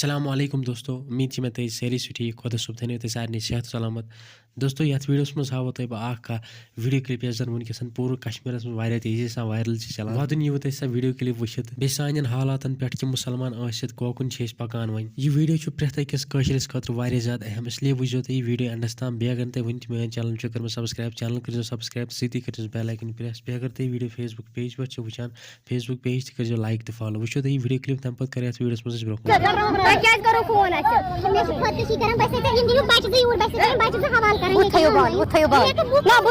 अस्सलामुअलैकुम दोस्तों, उम्मीद मैं तई सारी ठीक खुदा सब थो तुम सारे सेहत सलामत। दोस्तों ये वीडियोस मज हावो तुम बह वीडियो क्लिप यस जन वनकस पूरे कश्मीर मज तेजी सा वायरल चलान वदन यीव तुम सा वीडियो क्लिप वुचित बे सान हालातन पे कि मुसलमान कोकुन पकान वन यह वीडियो प्रेथ अकिस कशरिस खतर ज्यादा अहम इसलिए वुचो तुम यह वीडियो एंडस ताम बे अगर तुम वन मेन चैनल कर सब्सक्राइब चैनल कर सब्सक्राइब सती कर बेल आइकन प्रेस बे अगर तुम वीडियो फेसबुक पेज पे वुचान फेसबुक पेज कर लाइक तो फॉलो वुचो तुम वीडियो क्लिप तम पे कर वीडियोस मज ब्रो फोन खुदशी कर बस इन बच्चे यूर बस बच्चे हवाल कर वो ना वो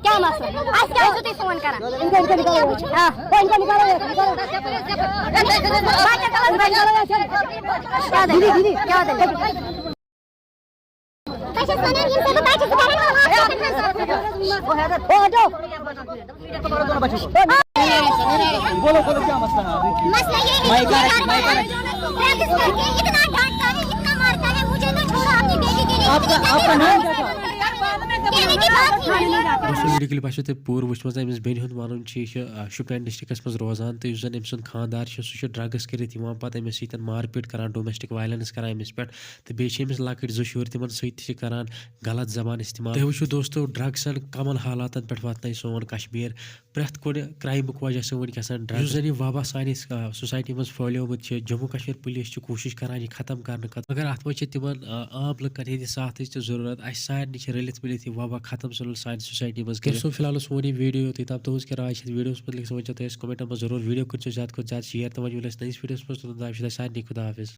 क्या मसला आज क्या हो तुम फोन कर इनको निकालो हां इनको निकालो क्या दीदी क्या दे पैसे सोने ये सब बच्चे ओ हटो बोलो क्या मसला है? मसला ये है प्रैक्टिस करके इतना डांटता है इतना मारता है मुझे तो छोड़ो अपनी बेटी के लिए आपका नाम क्या था? कहने की बात ही नहीं दोस्तों वीडियो क्लिप तुम पूर वो Amish Ben one Shopian districts मज रोजान तो जन अम सुंद खानदार सह ड्रग्स कर पे अमिस मारपीट कर डोमेस्टिक वायलेंस कर अमिस पे तो बेस लकट जो शुर तिम सर गलत जबान इस्तेमाल तुम वो दोस्तों ड्रग्सन कमन हालात पे वात सोन कश्मीर प्रेथ कुन क्राइमुक वजह से वनकस ड्रग्स जन वबा सान सोसाइटी मज फैलियोमुत जम्मू कश्मीर पुलिस कोशिश कर यह खत्म कर मगर अत मे तिम आम लुकन हंद साथ जरूरत अस सारे रलित मिलित यह वबा खत्म सल सान सोसाइटी मज कर फिलहाल सोन यह वीडियो तम तुज क्या राय वीडियो मतलब वन कमेंट में जरूर वीडियो कर ज्यादा शेयर तो वो नईस वीडियो सारे खुदा हाफिज।